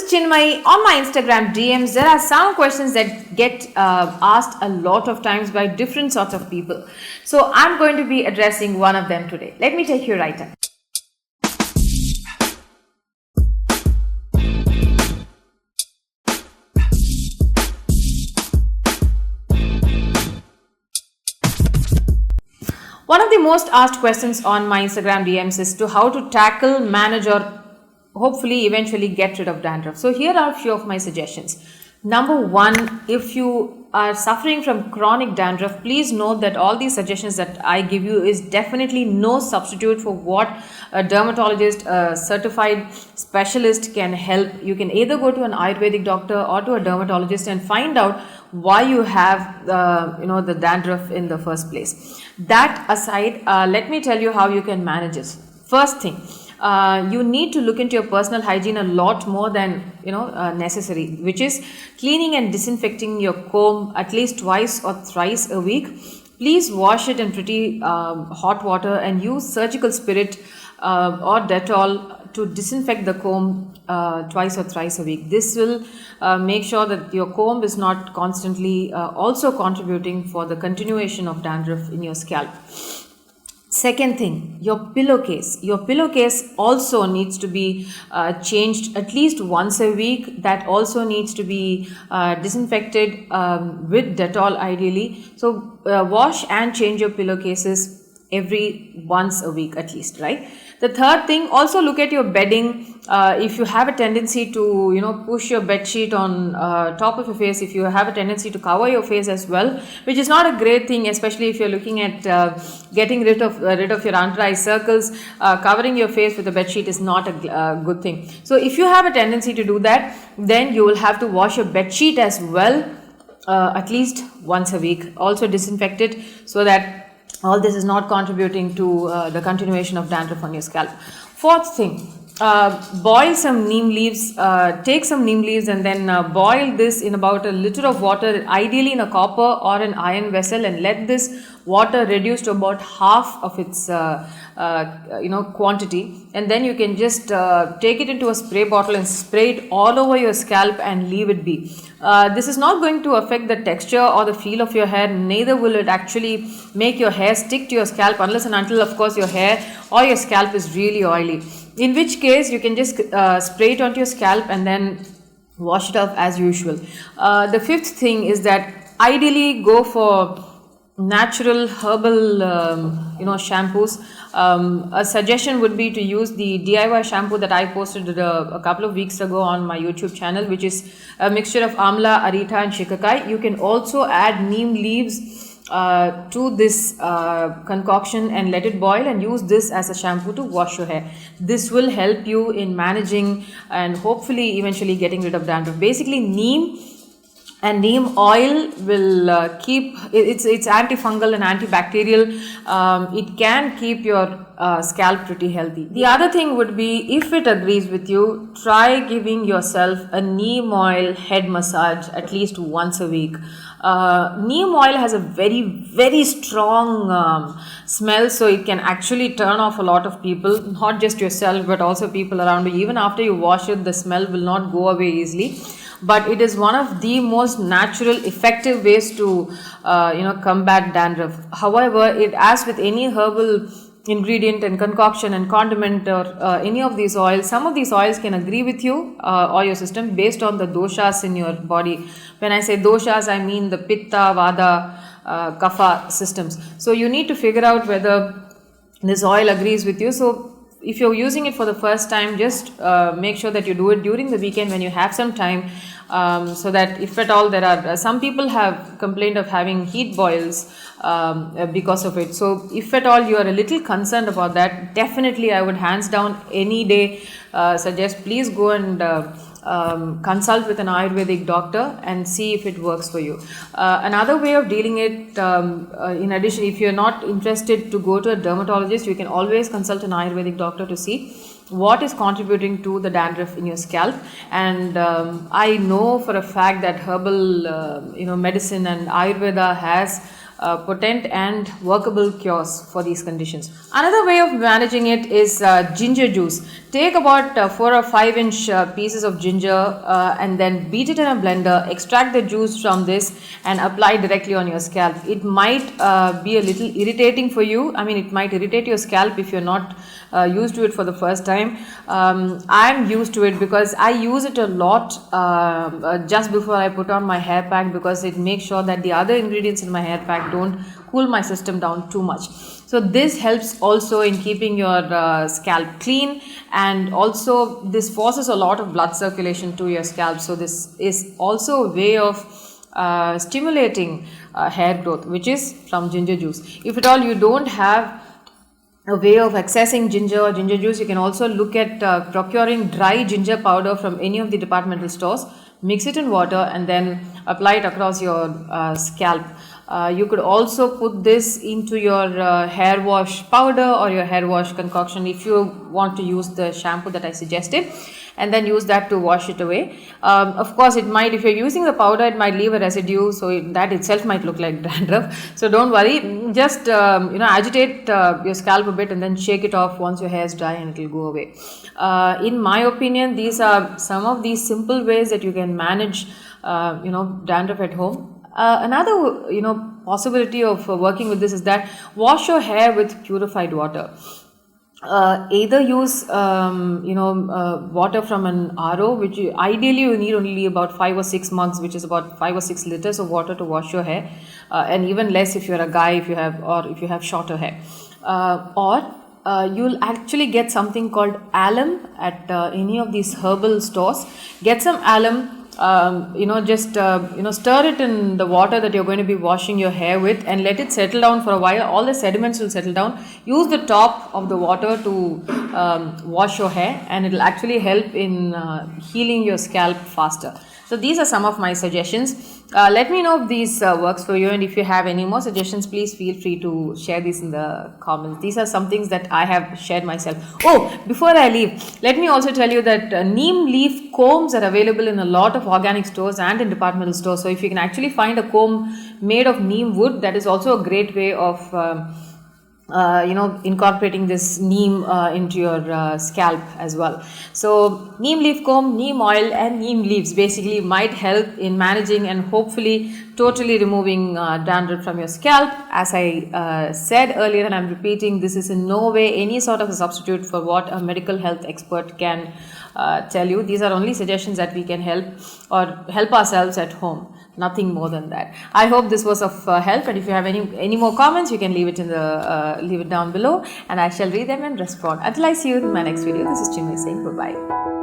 is Chinmayi. On my Instagram DMs, there are some questions that get asked a lot of times by different sorts of people. So I'm going to be addressing one of them today. Let me take you right up. One of the most asked questions on my Instagram DMs is to how to tackle, manage, or hopefully eventually get rid of dandruff. So here are a few of my suggestions. Number one, if you are suffering from chronic dandruff, please note that all these suggestions that I give you is definitely no substitute for what a dermatologist, a certified specialist can help. You can either go to an Ayurvedic doctor or to a dermatologist and find out why you have the dandruff in the first place. That aside, let me tell you how you can manage it. First thing, you need to look into your personal hygiene a lot more than necessary, which is cleaning and disinfecting your comb at least twice or thrice a week. Please wash it in pretty hot water and use surgical spirit or Dettol to disinfect the comb twice or thrice a week. This will make sure that your comb is not constantly also contributing for the continuation of dandruff in your scalp. Second thing, your pillowcase. Your pillowcase also needs to be changed at least once a week. That also needs to be disinfected with Dettol ideally. So wash and change your pillowcases every once a week at least, right? The third thing, also look at your bedding. If you have a tendency to push your bed sheet on top of your face, if you have a tendency to cover your face as well, which is not a great thing, especially if you're looking at getting rid of your under eye circles, covering your face with a bed sheet is not a good thing. So if you have a tendency to do that, then you will have to wash your bed sheet as well at least once a week. Also disinfect it so that all this is not contributing to the continuation of dandruff on your scalp. Fourth thing, boil some neem leaves. Take some neem leaves and then boil this in about a liter of water, ideally in a copper or an iron vessel, and let this water reduce to about half of its quantity, and then you can just take it into a spray bottle and spray it all over your scalp and leave it be. This is not going to affect the texture or the feel of your hair, neither will it actually make your hair stick to your scalp unless and until, of course, your hair or your scalp is really oily, in which case you can just spray it onto your scalp and then wash it off as usual. The fifth thing is that ideally go for natural herbal shampoos. A suggestion would be to use the DIY shampoo that I posted a couple of weeks ago on my YouTube channel, which is a mixture of amla, arita and shikakai. You can also add neem leaves to this concoction and let it boil and use this as a shampoo to wash your hair. This will help you in managing and hopefully eventually getting rid of dandruff. Basically, neem and neem oil will keep, it's antifungal and antibacterial. It can keep your scalp pretty healthy. The other thing would be, if it agrees with you, try giving yourself a neem oil head massage at least once a week. Neem oil has a very, very strong smell, so it can actually turn off a lot of people, not just yourself but also people around you. Even after you wash it, the smell will not go away easily. But it is one of the most natural, effective ways to combat dandruff. However, as with any herbal ingredient and concoction and condiment or any of these oils, some of these oils can agree with you or your system based on the doshas in your body. When I say doshas, I mean the pitta, vada, kapha systems. So you need to figure out whether this oil agrees with you. So if you're using it for the first time, just make sure that you do it during the weekend when you have some time, so that if at all there are, some people have complained of having heat boils because of it. So if at all you are a little concerned about that, definitely I would hands down any day suggest please go and consult with an Ayurvedic doctor and see if it works for you. Another way of dealing it, in addition, if you're not interested to go to a dermatologist, you can always consult an Ayurvedic doctor to see what is contributing to the dandruff in your scalp. And I know for a fact that herbal medicine and Ayurveda has potent and workable cures for these conditions. Another way of managing it is ginger juice. Take about 4 or 5 inch pieces of ginger and then beat it in a blender, extract the juice from this and apply directly on your scalp. It might be a little irritating for you. I mean, it might irritate your scalp if you're not used to it for the first time. I'm used to it because I use it a lot just before I put on my hair pack, because it makes sure that the other ingredients in my hair pack don't cool my system down too much. So this helps also in keeping your scalp clean, and also this forces a lot of blood circulation to your scalp. So this is also a way of stimulating hair growth, which is from ginger juice. If at all you don't have a way of accessing ginger or ginger juice, you can also look at procuring dry ginger powder from any of the departmental stores. Mix it in water and then apply it across your scalp. You could also put this into your hair wash powder or your hair wash concoction if you want to use the shampoo that I suggested, and then use that to wash it away. Of course, it might, if you're using the powder, it might leave a residue, so that itself might look like dandruff. So don't worry, just agitate your scalp a bit and then shake it off once your hair is dry and it will go away. In my opinion, these are some of these simple ways that you can manage dandruff at home. Another possibility of working with this is that wash your hair with purified water. Either use water from an RO, which ideally you need only about 5 or 6 mugs, which is about 5 or 6 liters of water to wash your hair, and even less if you're a guy, if you have shorter hair, or you'll actually get something called alum at any of these herbal stores. Get some alum. Stir it in the water that you're going to be washing your hair with and let it settle down for a while. All the sediments will settle down. Use the top of the water to wash your hair, and it will actually help in healing your scalp faster. So these are some of my suggestions. Let me know if these works for you, and if you have any more suggestions, please feel free to share these in the comments. These are some things that I have shared myself. Oh, before I leave, let me also tell you that neem leaf combs are available in a lot of organic stores and in departmental stores. So if you can actually find a comb made of neem wood, that is also a great way of incorporating this neem into your scalp as well. So neem leaf comb, neem oil and neem leaves basically might help in managing and hopefully totally removing dandruff from your scalp. As I said earlier, and I'm repeating, this is in no way any sort of a substitute for what a medical health expert can tell you. These are only suggestions that we can help ourselves at home. Nothing more than that. I hope this was of help, and if you have any more comments, you can leave it leave it down below, and I shall read them and respond. Until I see you in my next video, this is Chinmayi saying bye bye.